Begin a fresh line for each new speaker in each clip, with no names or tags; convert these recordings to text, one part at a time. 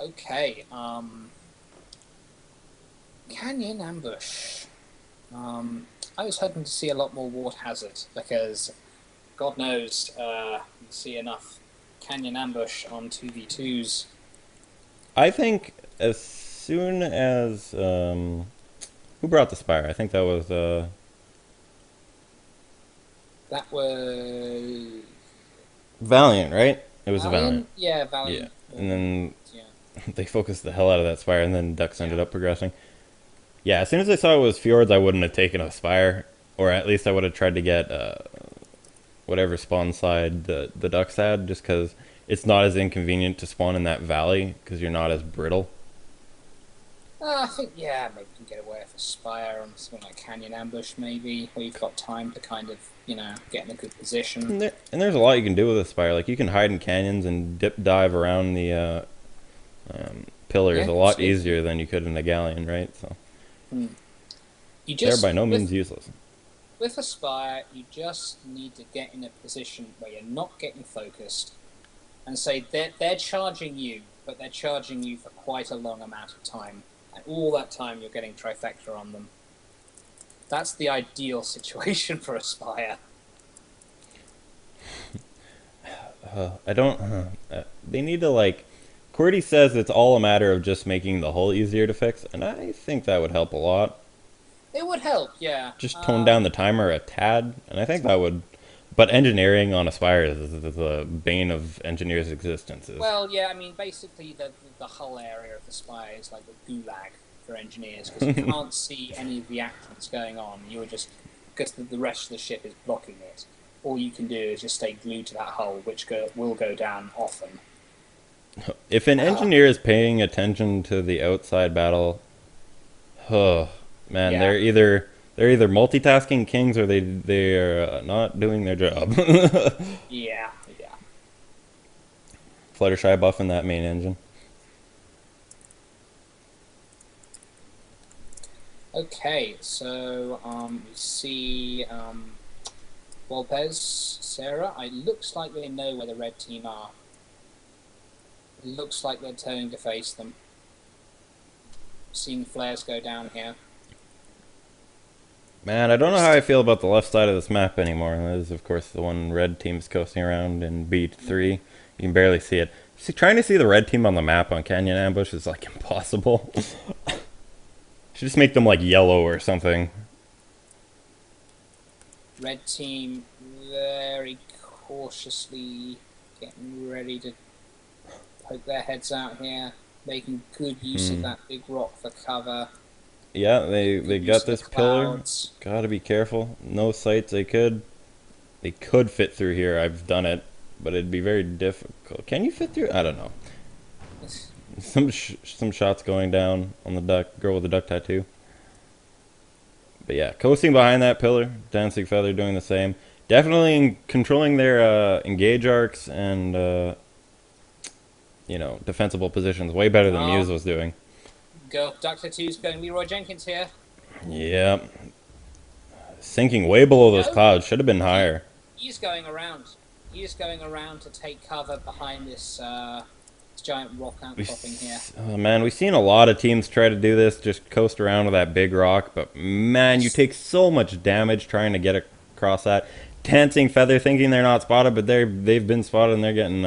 Okay. Canyon ambush. I was hoping to see a lot more ward hazard because God knows you see enough canyon ambush on 2v2s.
I think as soon as who brought the spire? I think that was
That was
Valiant, right? It was a Valiant.
Valiant. Yeah,
Yeah,
Valiant.
and then
Yeah,
they focused the hell out of that spire, and then Ducks
yeah.
ended up progressing. Yeah, as soon as I saw it was Fjords, I wouldn't have taken a spire, or at least I would have tried to get whatever spawn side the Ducks had, just because it's not as inconvenient to spawn in that valley because you're not as brittle.
I think yeah, maybe you can get away with a spire on something like canyon ambush, maybe where you've got time to kind of get in a good position.
And there's a lot you can do with a spire. Like you can hide in canyons and dip dive around the pillars
Yeah,
a lot
absolutely.
easier than you could in a galleon, right? So
Hmm. You
they're
just
by no means useless.
with a spire, you just need to get in a position where you're not getting focused, and say they're charging you, but they're charging you for quite a long amount of time, and all that time you're getting trifecta on them. That's the ideal situation for a spire.
I don't. They need to like. Qwerty says it's all a matter of just making the hull easier to fix, and I think that would help a lot.
It would help, yeah.
Just tone down the timer a tad, and I think that would. But engineering on a spire is the bane of engineers' existences.
Well, yeah. I mean, basically, the whole area of the spire is like the gulag for engineers because you can't see any of the actions going on. You're just because the rest of the ship is blocking it. All you can do is just stay glued to that hull, which will go down often.
If an
Uh,
engineer is paying attention to the outside battle, oh man,
yeah,
they're either multitasking kings or they're not doing their job.
yeah, yeah.
Fluttershy buffing that main engine.
Okay, so we see Volpez, Sarah. It looks like they know where the red team are. It looks like they're turning to face them. Seeing flares go down here.
Man, I don't know how I
There's
feel about the left side of this map anymore. That is, of course, the one red team's coasting around in B3. You can barely see it. Trying to see the red team on the map on Canyon Ambush is like impossible. Should just make them like yellow or something.
red team very cautiously getting ready to poke their heads out here, making good use of that big rock for cover,
Yeah,
making
they
good use
got
of the
this pillar.
clouds.
Gotta be careful. No sights. They could fit through here. I've done it, but it'd be very difficult. Can you fit through? I don't know. Some shots going down on the duck girl with the duck tattoo. But yeah, coasting behind that pillar. Dancing Feather doing the same. Definitely controlling their engage arcs and defensible positions way better than Muse
Oh,
was doing.
go Doctor Two's going Leroy Jenkins here.
Yep, sinking way below those
No,
clouds. Should have been
he
higher.
he's going around. He is going around to take cover behind this giant rock outcropping here.
Oh man, we've seen a lot of teams try to do this, just coast around with that big rock, but man, you take so much damage trying to get across that. Dancing Feather thinking they're not spotted, but they've been spotted and they're getting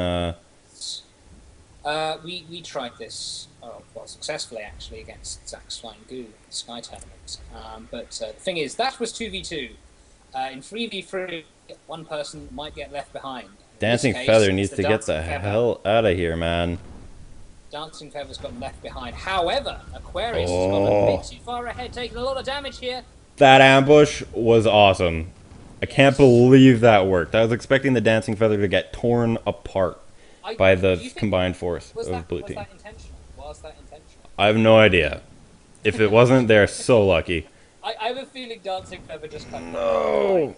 We tried this, well, successfully actually against Zach's Flying Goo in the Sky Tournament. But the thing is, that was 2v2. In 3v3, one person might get left behind. In this
Dancing
case,
Feather
it's
needs
the
to get
Dancing
the
Feather.
hell out of here, man.
Dancing Feather's got left behind. However, Aquarius has got a bit
Oh,
too far ahead, taking a lot of damage here.
that ambush was awesome. I can't
Yes.
believe that worked. I was expecting the Dancing Feather to get torn apart by
Do
the
you think
combined force
was
of
that
blue
was
team.
that intentional? Was that intentional?
I have no idea. If it wasn't, they're so lucky.
I have a feeling Dancing Feather just kind of got left
No.
behind.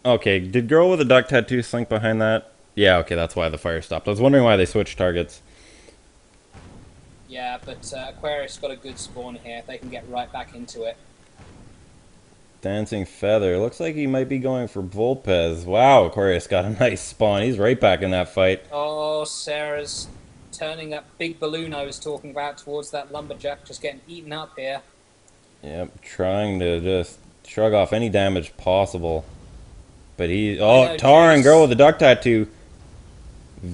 Okay, did girl with the duck tattoo slink behind that? Yeah, okay, that's why the fire stopped. I was wondering why they switched targets.
Yeah, but Aquarius got a good spawn here. They can get right back into it.
Dancing Feather. Looks like he might be going for Volpez. Wow, Aquarius got a nice spawn. He's right back in that fight.
Oh, Sarah's turning that big balloon I was talking about towards that lumberjack, just getting eaten up here.
Yep, trying to just shrug off any damage possible. But he...
I
Oh,
know,
Tar and Girl
Jace.
with the duck tattoo.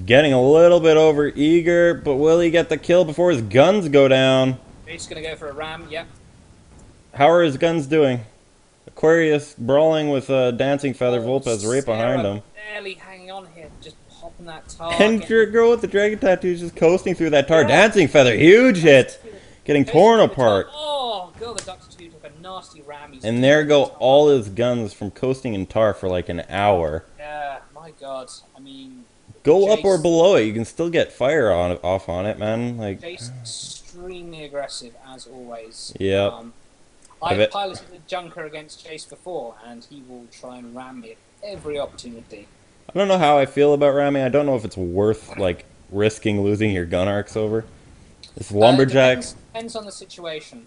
Getting a little bit over eager, but will he get the kill before his guns go down?
Jace gonna go for a ram. Yep.
How are his guns doing? Aquarius brawling with Dancing Feather
Oh,
Vulpes right behind
Sarah
him.
barely hanging on here, just popping that tar.
And your girl with the dragon tattoo is just coasting through that tar.
Yeah.
Dancing Feather, huge hit! Getting torn apart.
Oh, girl, the Doctor 2 took a nasty ram. He's
And there go
tar.
all his guns from coasting in tar for like an hour.
Yeah, my God. I mean,
Go up
Jace,
or below it, you can still get fire off on it, man. Like,
Jace extremely aggressive as always.
Yep.
I've piloted a Junker against Jace before, and he will try and ram me at every opportunity.
I don't know how I feel about ramming. I don't know if it's worth like risking losing your gun arcs over. This lumberjack.
Depends on the situation.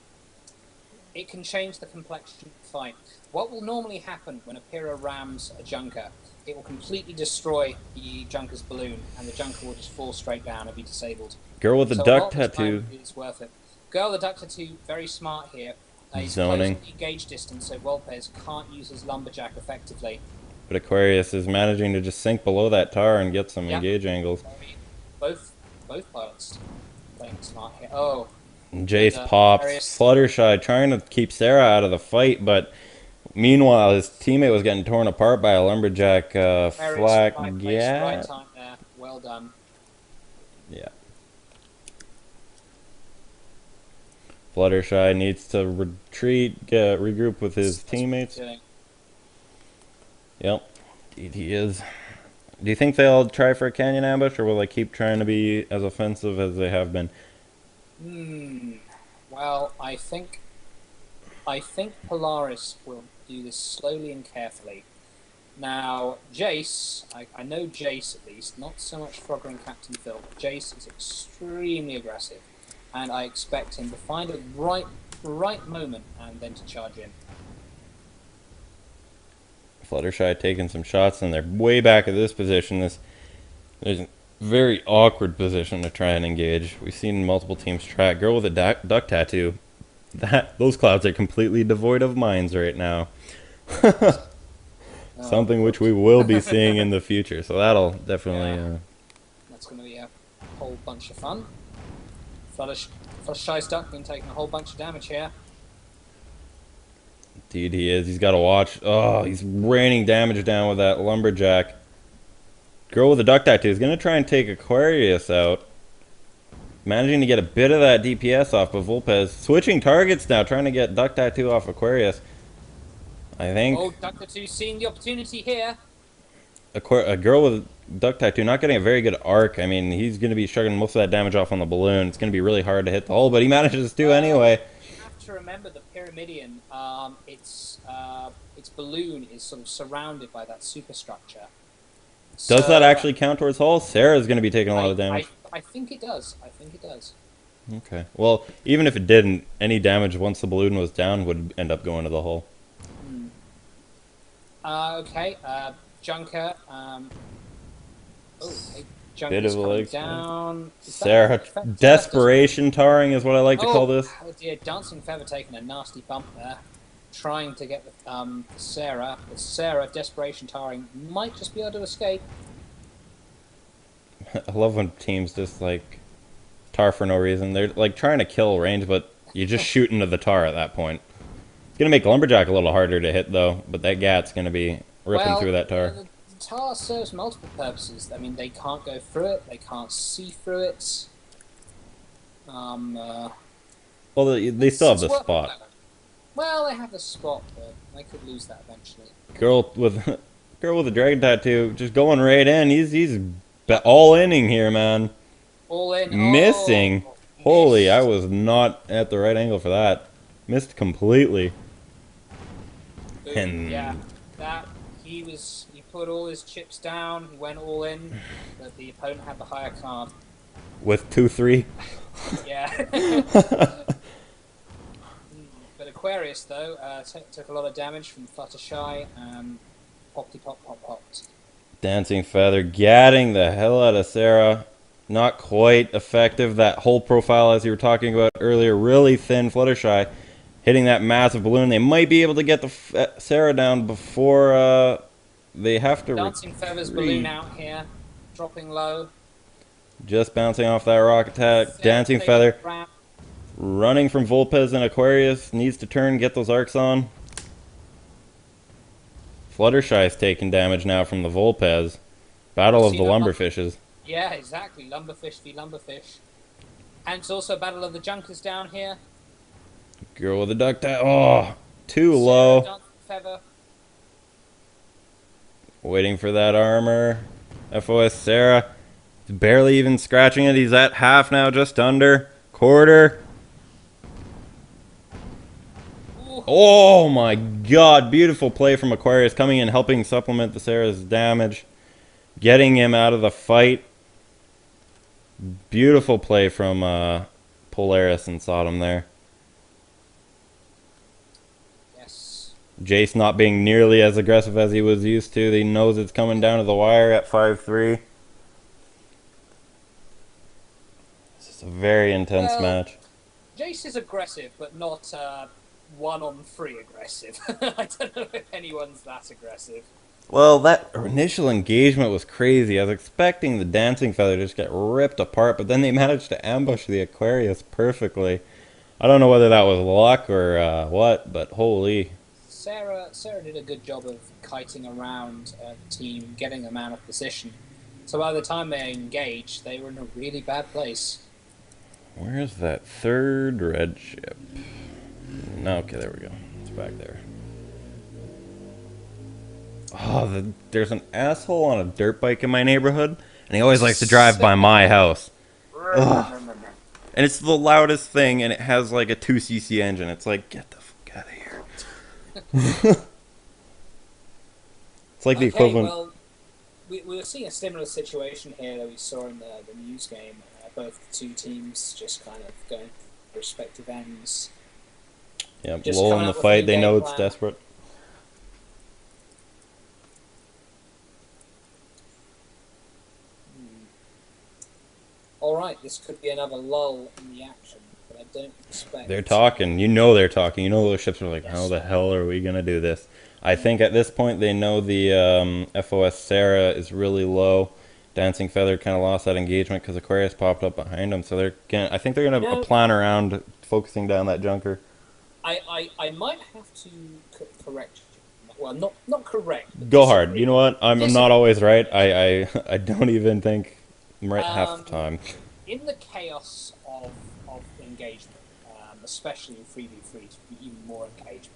It can change the complexion of the fight. What will normally happen when a Pyrrha rams a Junker? It will completely destroy the Junker's balloon, and the Junker will just fall straight down and be disabled.
Girl with the
So
duck tattoo.
it's worth it. Girl with the duck tattoo, very smart here. He's
Zoning.
closing the engage distance, so Volpez can't use his lumberjack effectively.
But Aquarius is managing to just sink below that tar and get some
Yep.
engage angles.
Both pilots playing smart here. Oh,
And Jace
And,
pops.
Aquarius.
Fluttershy trying to keep Sarah out of the fight, but meanwhile his teammate was getting torn apart by a lumberjack
Aquarius,
flak.
right place,
Yeah.
right time there. Well done.
Yeah. Fluttershy needs to retreat, regroup with his
That's
teammates.
what he's doing.
Yep, indeed he is. Do you think they'll try for a canyon ambush, or will they keep trying to be as offensive as they have been?
Well, I think Polaris will do this slowly and carefully. Now, Jace, I know Jace at least, not so much Frogger and Captain Phil, but Jace is extremely aggressive, and I expect him to find a right moment and then to charge in.
Fluttershy taking some shots, and they're way back at this position. There's a very awkward position to try and engage. We've seen multiple teams try it. Girl with a duck tattoo. Those clouds are completely devoid of minds right now. Something which we will be seeing in the future. So that'll definitely.
That's going to be a whole bunch of fun. Fluttershy's duck been taking a whole bunch of damage here.
Indeed he is. He's got to watch. Oh, he's raining damage down with that lumberjack. Girl with the duck tattoo is going to try and take Aquarius out. Managing to get a bit of that DPS off of Vulpez. Switching targets now, trying to get duck tattoo off Aquarius. I think.
Oh, Duck Tattoo seeing the opportunity here.
A girl with duck tattoo not getting a very good arc. I mean, he's going to be shrugging most of that damage off on the balloon. It's going to be really hard to hit the hole, but he manages to anyway.
You have to remember the Pyramidion. Its balloon is sort of surrounded by that superstructure.
Does that actually count towards hull? Sarah's going to be taking a lot of damage.
I think it does. I think it does.
Okay. Well, even if it didn't, any damage once the balloon was down would end up going to the hull.
Okay. Junker. Junker's
Bit of a
coming
leg
down.
Sarah, desperation tarring is what I like to call this.
Oh dear, Dancing Feather taking a nasty bump there. Trying to get Sarah, but Sarah, desperation tarring, might just be able to escape.
I love when teams just like tar for no reason. They're like trying to kill range, but you just shoot into the tar at that point. It's gonna make Lumberjack a little harder to hit though, but that Gat's gonna be ripping through that tar.
The tar serves multiple purposes. I mean, they can't go through it, they can't see through it.
Well, they still have the spot.
Well, they have the spot, but they could lose that eventually.
Girl with a dragon tattoo, just going right in. He's all inning here, man.
All in.
Missing.
Oh,
Holy,
missed.
I was not at the right angle for that. Missed completely.
Boom.
And
Yeah, he put all his chips down. He went all in, but the opponent had the higher card.
with 2-3.
Yeah. But Aquarius, though, took a lot of damage from Fluttershy. Popped.
Dancing Feather getting the hell out of Sarah. Not quite effective. That whole profile, as you were talking about earlier, really thin Fluttershy. Hitting that massive balloon. They might be able to get the Sarah down before they have to
Dancing Feathers balloon
retreat.
out here, dropping low.
Just bouncing off that rock attack.
Sarah
Dancing
taking
Feather
a round.
running from Vulpes and Aquarius. Needs to turn, get those arcs on. Fluttershy is taking damage now from the Vulpes. Battle of
See
the
the
Lumberfishes.
Yeah, exactly. Lumberfish v Lumberfish. And it's also Battle of the Junkers down here.
Girl with the duck tail. Oh, too
Sarah,
low.
Dancing Feather.
Waiting for that armor. FOS Sarah. Barely even scratching it. He's at half now, just under. Quarter.
Ooh.
Oh my god. Beautiful play from Aquarius, coming in, helping supplement the Sarah's damage. Getting him out of the fight. Beautiful play from Polaris and Sodom there.
Yes.
Jace not being nearly as aggressive as he was used to. He knows it's coming down to the wire at 5-3. This is a very intense match.
Jace is aggressive, but not 1-on-3 aggressive. I don't know if anyone's that aggressive.
Well, that initial engagement was crazy. I was expecting the Dancing Feather to just get ripped apart, but then they managed to ambush the Aquarius perfectly. I don't know whether that was luck or what, but holy.
Sarah did a good job of kiting around the team, getting them out of position. So by the time they engaged, they were in a really bad place.
Where's that third red ship? No, okay, there we go. It's back there. Oh, there's an asshole on a dirt bike in my neighborhood, and he always likes to drive by my house. Ugh. And it's the loudest thing, and it has like a 2cc engine. It's like, get the fuck out of here. It's like the equivalent.
Well, we were seeing a similar situation here that we saw in the news game. Both the two teams just kind of going to respective ends.
Yeah, lull in the fight. They know it's desperate.
All right, this could be another lull in the action, but I don't expect.
They're talking. You know they're talking. You know those ships are like, how the hell are we gonna do this? I think at this point they know the FOS Sarah is really low. Dancing Feather kind of lost that engagement because Aquarius popped up behind them. So I think they're gonna plan around focusing down that junker.
I might have to correct. Well, not correct.
Go hard. You know what? I'm not always right. I don't even think I'm right half the time.
In the chaos of engagement, especially in 3v3, to be even more engagement,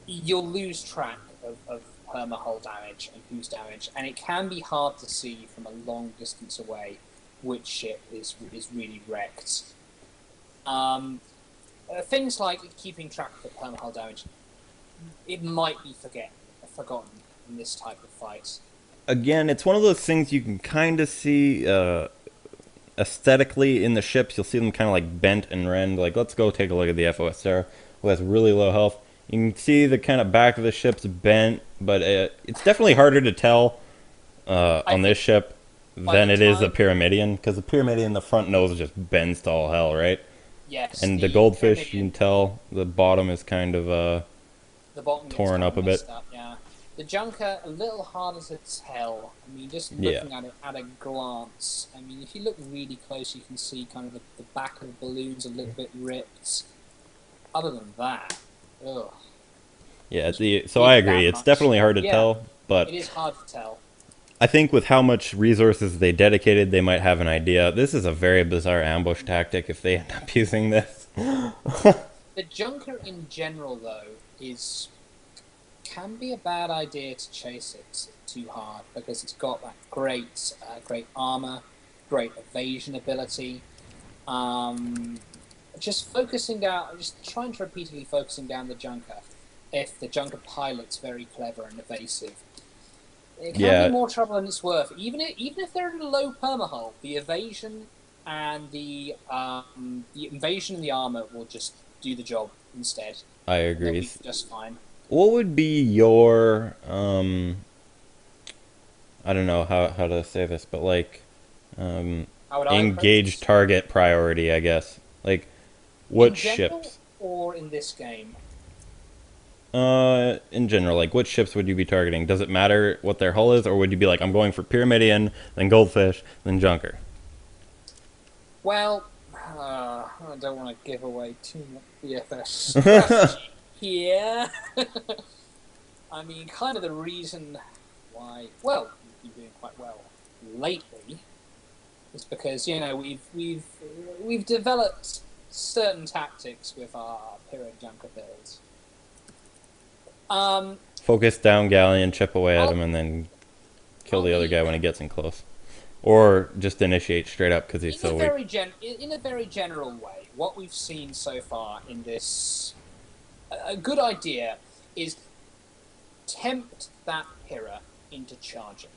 you'll lose track of perma-hull damage and whose damage, and it can be hard to see from a long distance away which ship is really wrecked. Things like keeping track of the perma-hull damage, it might be forgotten in this type of fight. Again,
it's one of those things you can kind of see aesthetically in the ships. You'll see them kind of like bent and rend. Like, let's go take a look at the FOS Sarah, who has really low health. You can see the kind of back of the ship's bent, but it's definitely harder to tell on this ship than it is the Pyramidion, because the Pyramidion, the front nose just bends to all hell, right?
Yes.
And the Goldfish, you can tell the bottom is kind of
the bottom
torn up a bit.
Yeah. The Junker, a little harder to tell. I mean, just looking at it at a glance. I mean, if you look really close, you can see kind of the back of the balloon's a little bit ripped. Other than that, ugh.
Yeah, so I agree. It's definitely hard to tell, but
it is hard to tell.
I think with how much resources they dedicated, they might have an idea. This is a very bizarre ambush tactic if they end up using this.
The Junker in general, though, can be a bad idea to chase it too hard, because it's got that great armor, great evasion ability. Just trying to repeatedly focusing down the Junker. If the Junker pilot's very clever and evasive, it can be more trouble than it's worth. Even if they're at a low permahull, the evasion and the invasion and the armor will just do the job instead.
I agree.
Just fine.
What would be your I don't know how to say this, but like
How would I approach
engage
this?
target priority, I guess. Like,
In
what
general
ships?
or in this game?
In general, like, what ships would you be targeting? Does it matter what their hull is, or would you be like, I'm going for Pyramidion, then Goldfish, then Junker?
Well, I don't want to give away too much BFS strategy here. I mean, kind of the reason why, well, we've been doing quite well lately is because we've developed certain tactics with our Pyro Junker builds.
Focus down Galleon, chip away at
I'll,
him, and then kill
I'll
the other
be
guy when he gets in close. Or just initiate straight up because he's so weak.
in a very general way. What we've seen so far in this, a good idea is tempt that Pyrrha into charging.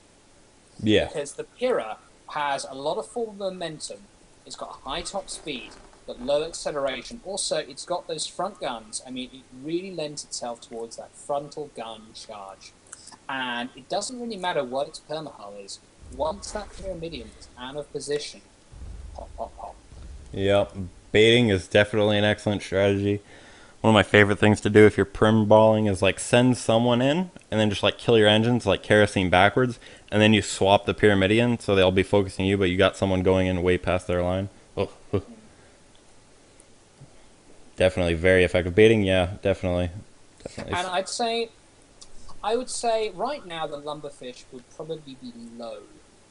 Yeah.
Because the Pyrrha has a lot of forward momentum. It's got high top speed, but low acceleration. Also, it's got those front guns. I mean, it really lends itself towards that frontal gun charge. And it doesn't really matter what its permahull is. Once that Pyramidion is out of position, pop, pop, pop.
Yep. Baiting is definitely an excellent strategy. One of my favorite things to do if you're prim balling is like send someone in and then just like kill your engines like kerosene backwards, and then you swap the Pyramidion so they'll be focusing you, but you got someone going in way past their line. Oh, definitely very effective baiting. Yeah, definitely.
And I would say right now the Lumberfish would probably be low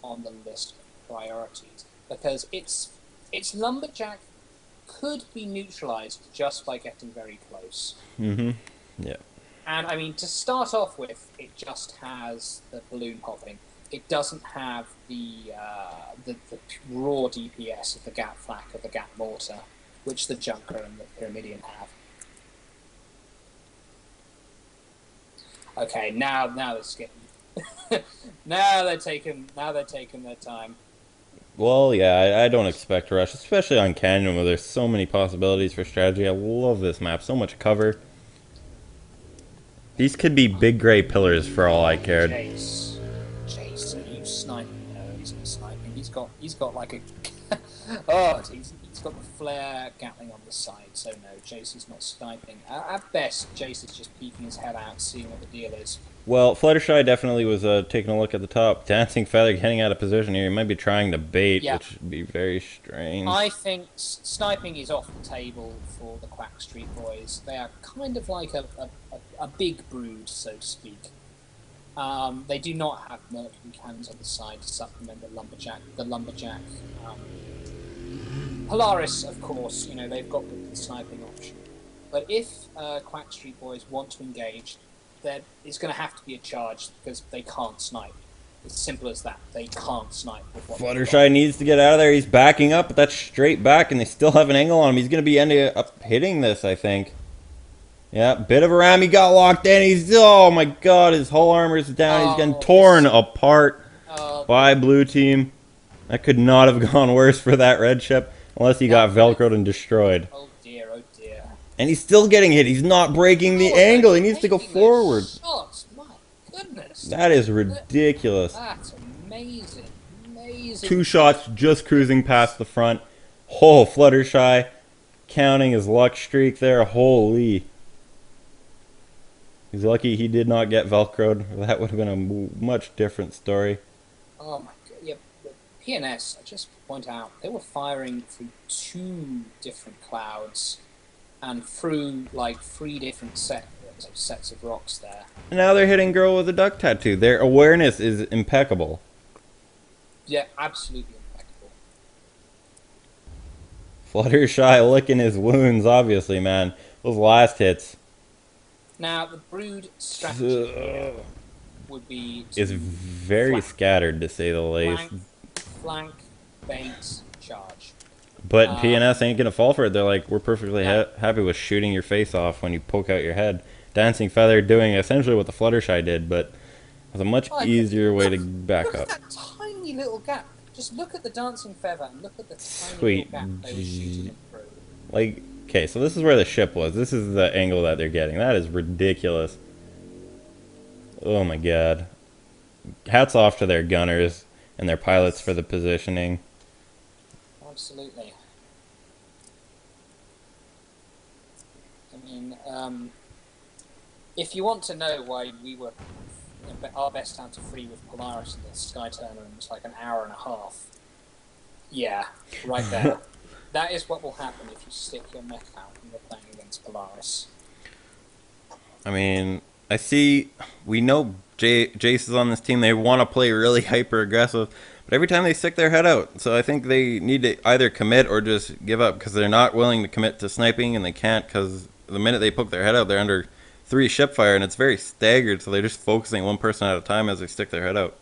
on the list of priorities because its Lumberjack could be neutralized just by getting very close.
Mm-hmm. Yeah.
And I mean, to start off with, it just has the balloon popping. It doesn't have the raw DPS of the Gat Flak or the Gat Mortar, which the Junker and the Pyramidion have. Okay, now it's getting. now they're taking their time.
Well, yeah, I don't expect to rush, especially on Canyon where there's so many possibilities for strategy. I love this map, so much cover. These could be big gray pillars for all I cared.
Jace, are you sniping? No, he's not sniping. He's got like a. He's got the flare Gatling on the side, so no, Jace is not sniping. At best, Jace is just peeking his head out, seeing what the deal is.
Well, Fluttershy definitely was taking a look at the top. Dancing Feather getting out of position here. He might be trying to bait,
Yeah.
which would be very strange.
I think sniping is off the table for the Quack Street Boys. They are kind of like a big brood, so to speak. They do not have mercury cannons on the side to supplement the lumberjack. Polaris, of course, they've got the sniping option. But if Quack Street Boys want to engage, it's going to have to be a charge because they can't snipe. It's simple as that. They can't snipe with what
Fluttershy needs to get out of there. He's backing up, but that's straight back, and they still have an angle on him. He's going to be ending up hitting this, I think. Yeah, bit of a ram. He got locked in. Oh my god, his whole armor's down. He's getting torn apart by blue team. That could not have gone worse for that red ship, unless he got velcroed and destroyed.
Oh dear, oh dear.
And he's still getting hit. He's not breaking the angle. He needs to go forward.
Shots. My goodness.
That is ridiculous.
That's amazing. Amazing.
2 shots just cruising past the front. Oh, Fluttershy counting his luck streak there. Holy. He's lucky he did not get velcroed. That would have been a much different story.
Oh my god. Yeah, PNS, I just point out, they were firing through 2 different clouds and through like 3 different sets of rocks there.
And now they're hitting girl with a duck tattoo. Their awareness is impeccable.
Yeah, absolutely impeccable.
Fluttershy licking his wounds, obviously, man. Those last hits.
Now, the brood strategy here would be...
Is very scattered, to say the least.
Flank, bait, charge.
But PNS ain't going to fall for it. They're like, we're perfectly happy with shooting your face off when you poke out your head. Dancing Feather doing essentially what the Fluttershy did, but it was a much easier way to back up.
Look at that tiny little gap. Just look at the Dancing Feather and look at the tiny little gap they were shooting it through.
Like, okay, so this is where the ship was. This is the angle that they're getting. That is ridiculous. Oh my god. Hats off to their gunners and their pilots for the positioning.
absolutely. I mean, if you want to know why we were our best down to 3 with Polaris in the Sky Tournament was like an hour and a half. Yeah, right there. That is what will happen if you stick your mech out when you're playing against Polaris.
I mean, we know Jace is on this team. They want to play really hyper aggressive, but every time they stick their head out. So I think they need to either commit or just give up because they're not willing to commit to sniping, and they can't because the minute they poke their head out, they're under 3 ship fire, and it's very staggered. So they're just focusing one person at a time as they stick their head out.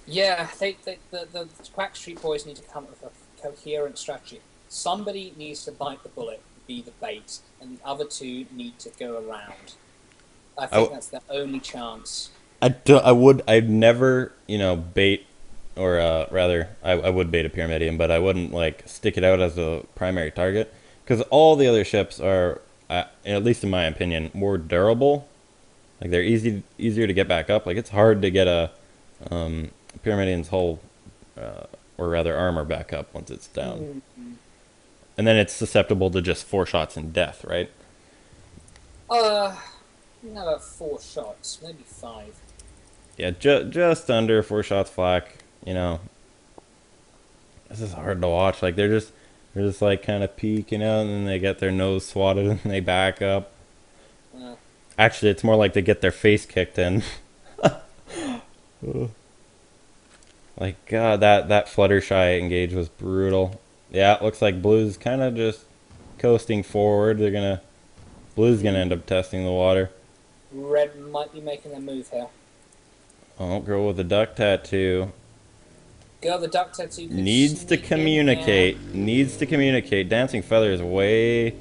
Yeah, the Quack Street Boys need to come up with a coherent strategy. Somebody needs to bite the bullet, be the bait, and the other two need to go around. I think that's the only chance.
I'd never, bait, or rather, I would bait a Pyramidion, but I wouldn't like stick it out as a primary target because all the other ships are, at least in my opinion, more durable. Like they're easier to get back up. Like it's hard to get a Pyramidion's hull, or rather armor back up once it's down.
Mm-hmm.
And then it's susceptible to just 4 shots and death, right?
No, 4 shots, maybe 5.
Yeah, just under 4 shots flak. This is hard to watch. Like they're just like kind of peeking out, and then they get their nose swatted, and they back up. Actually, it's more like they get their face kicked in. Like God, that Fluttershy engage was brutal. Yeah, it looks like Blue's kind of just coasting forward. Blue's gonna end up testing the water.
Red might be making a move here.
Oh, girl with the duck tattoo.
Girl, the duck tattoo
needs to communicate. Dancing Feather is way.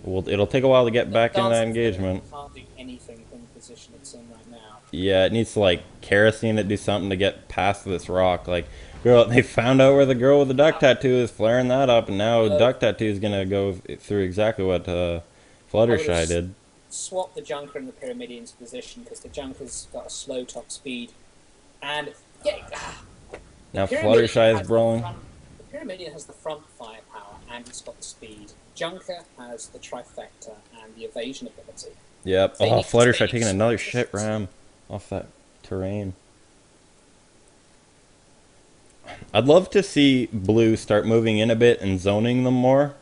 Well, it'll take a while to get back in that engagement.
Can't do anything from the position it's in right now.
Yeah, it needs to like kerosene it, do something to get past this rock. Like, girl, they found out where the girl with the duck tattoo is, flaring that up, and now duck tattoo is gonna go through exactly what Fluttershy did.
Swap the Junker and the Pyramidion's position because the Junker's got a slow top speed, and
now Fluttershy is brawling.
The Pyramidion has the front firepower and it's got the speed. Junker has the trifecta and the evasion ability.
Yep. Fluttershy taking another shit ram off that terrain. I'd love to see Blue start moving in a bit and zoning them more.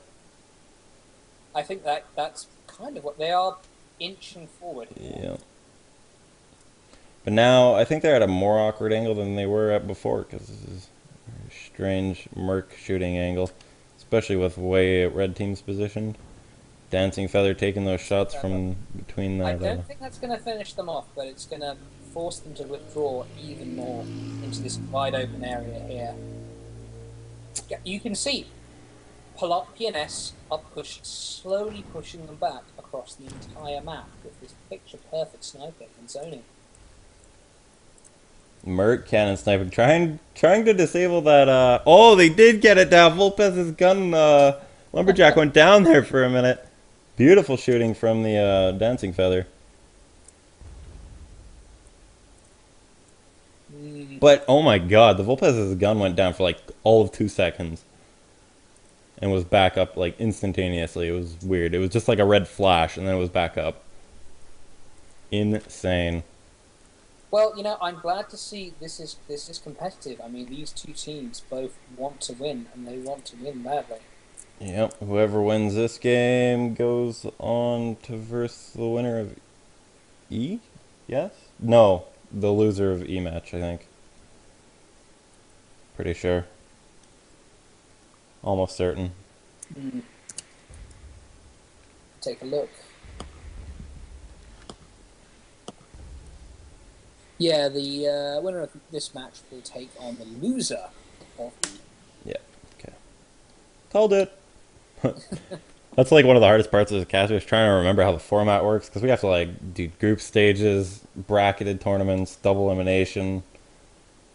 I think that's kind of what they are, inching forward.
Yeah. But now I think they're at a more awkward angle than they were at before because this is a very strange Merc shooting angle, especially with the way Red Team's positioned. Dancing Feather taking those shots from between that.
I don't think that's going to finish them off, but it's going to force them to withdraw even more into this wide open area here. You can see PNS are slowly pushing them back across the entire map with this picture-perfect sniping and zoning.
Merc cannon sniping, trying to disable that. Oh, they did get it down. Vulpez's gun, Lumberjack went down there for a minute. Beautiful shooting from the Dancing Feather. But oh my God, the Vulpez's gun went down for like all of 2 seconds, and was back up like instantaneously. It was weird. It was just like a red flash, and then it was back up. Insane.
Well, I'm glad to see this is competitive. I mean, these two teams both want to win, and they want to win badly.
Yep. Whoever wins this game goes on to verse the winner of E? Yes? No, the loser of E match, I think. Pretty sure. Almost certain.
Take a look. Yeah, the winner of this match will take on the loser of the...
Yeah, okay. Called it. That's like one of the hardest parts of the cast, is trying to remember how the format works, because we have to like do group stages, bracketed tournaments, double elimination,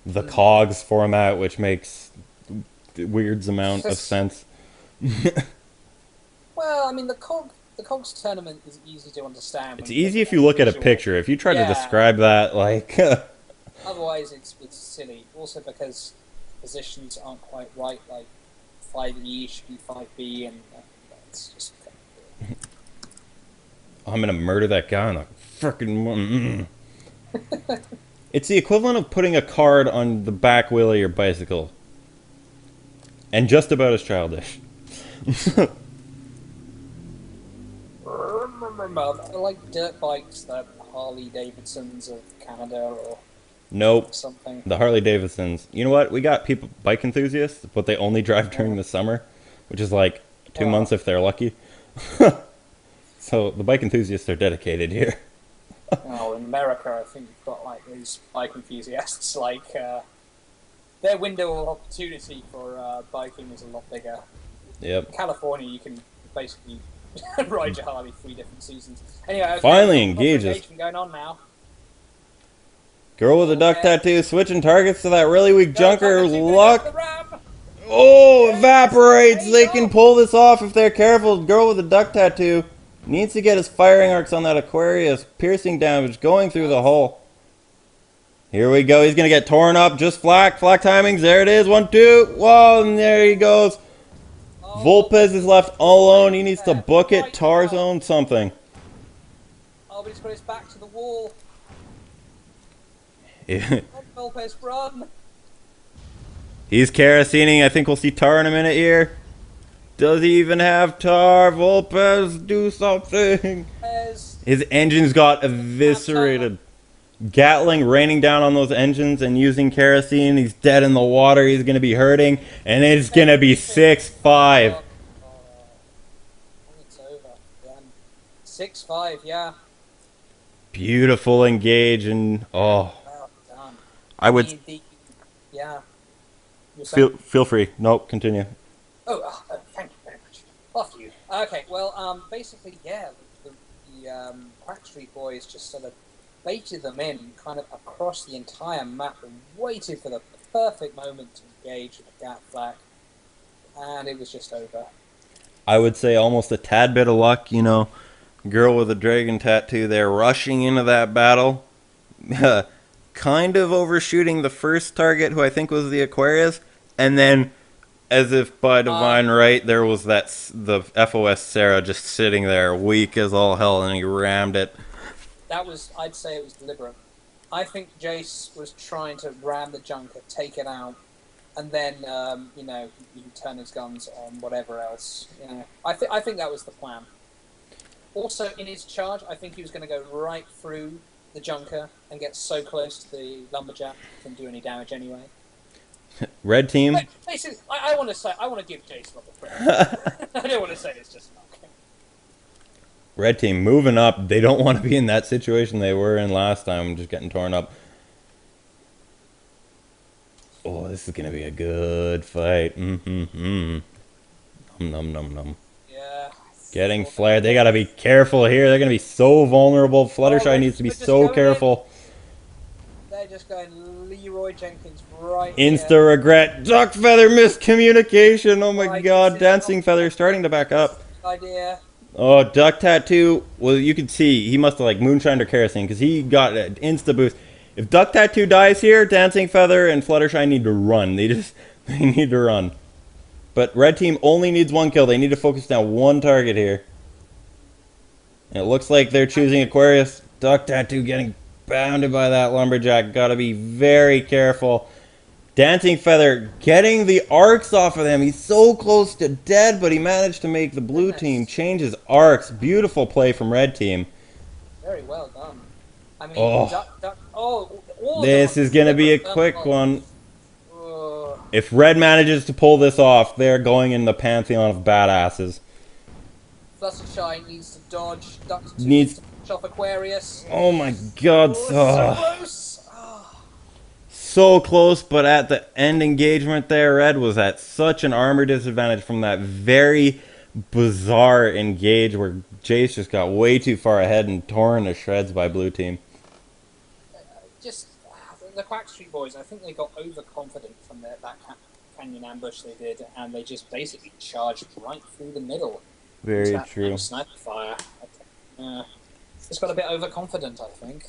the COGS format, which makes weird amount of sense.
Well, I mean, the COGS tournament is easy to understand.
It's easy if you look at a picture. If you try to describe that, like...
Otherwise, it's silly. Also because positions aren't quite right. Like 5E should be 5B, and it's just.
I'm gonna murder that guy on the frickin'. It's the equivalent of putting a card on the back wheel of your bicycle. And just about as childish.
I like dirt bikes, the Harley Davidsons of Canada or
Nope.
something.
The Harley Davidsons. You know what? We got people, bike enthusiasts, but they only drive during the summer, which is like 2 months if they're lucky. So the bike enthusiasts are dedicated here.
Oh, in America, I think you've got like these bike enthusiasts. Like their window of opportunity for biking is a lot bigger.
Yep.
In California, you can basically ride your Harley 3 different seasons. Anyway, okay,
Finally engages.
Going on now.
Girl with a duck tattoo switching targets to that really weak junker. Luck.
The
Oh, evaporates. They can pull this off if they're careful. Girl with a duck tattoo needs to get his firing arcs on that Aquarius. Piercing damage going through the hull. Here we go. He's going to get torn up. Just flak. Flak timings. There it is. 1, 2. Whoa, and there he goes. Volpez is left all alone. He needs to book it. Tar zone something.
Oh, but he's got his back to the wall.
Yeah.
Volpez, run.
He's kerosening. I think we'll see tar in a minute here. Does he even have tar? Volpez, do something. His engines got eviscerated. Gatling raining down on those engines and using kerosene. He's dead in the water. He's going to be hurting. And it's going to be 6-5.
It's over. Yeah. 6-5, yeah.
Beautiful engage. And, oh.
Well done.
I would...
Yeah.
Feel free. Nope, continue.
Oh, thank you very much. After you. Okay, well, basically, yeah, the Quack Street Boys just sort of baited them in kind of across the entire map and waited for the perfect moment to engage with the gap flak, and it was just over.
I would say almost a tad bit of luck, you know. Girl with a dragon tattoo there rushing into that battle. Kind of overshooting the first target, who I think was the Aquarius, and then, as if by divine right, there was the FOS Sarah just sitting there, weak as all hell, and he rammed it.
I'd say it was deliberate. I think Jace was trying to ram the junker, take it out, and then, you know, he can turn his guns on whatever else. You know, I think that was the plan. Also, in his charge, I think he was going to go right through the junker and get so close to the lumberjack he couldn't do any damage anyway.
Red team.
But basically, I want to give Jace a lot of credit. I don't want to say it's just luck.
Red team moving up. They don't want to be in that situation they were in last time, just getting torn up. Oh, this is going to be a good fight. Num, num, num, num.
Yeah.
Getting flared. They got to be careful here. They're going to be so vulnerable. Fluttershy needs to be so careful.
They're just going Leroy Jenkins right
Insta regret. Duck Feather miscommunication. Oh my god. Dancing Feather starting to back up.
Idea.
Oh, Duck Tattoo. Well, you can see he must have like moonshined or kerosene because he got an insta boost. If Duck Tattoo dies here, Dancing Feather and Fluttershy need to run. They need to run. But Red Team only needs 1 kill. They need to focus down 1 target here. And it looks like they're choosing Aquarius. Duck Tattoo getting bounded by that lumberjack. Gotta be very careful. Dancing Feather getting the arcs off of them. He's so close to dead, but he managed to make the blue team change his arcs. Beautiful play from Red Team.
Very well done. I mean,
this is going to be a quick one. If Red manages to pull this off, they're going in the pantheon of badasses.
Fluttershy needs to dodge. Duck needs to push off Aquarius.
Oh my god.
So close.
So close, but at the end engagement there, Red was at such an armor disadvantage from that very bizarre engage where Jace just got way too far ahead and torn to shreds by blue team.
Just the Quack Street Boys, I think they got overconfident from that canyon ambush they did, and they just basically charged right through the middle.
Very true.
Sniper fire. Just got a bit overconfident, I think.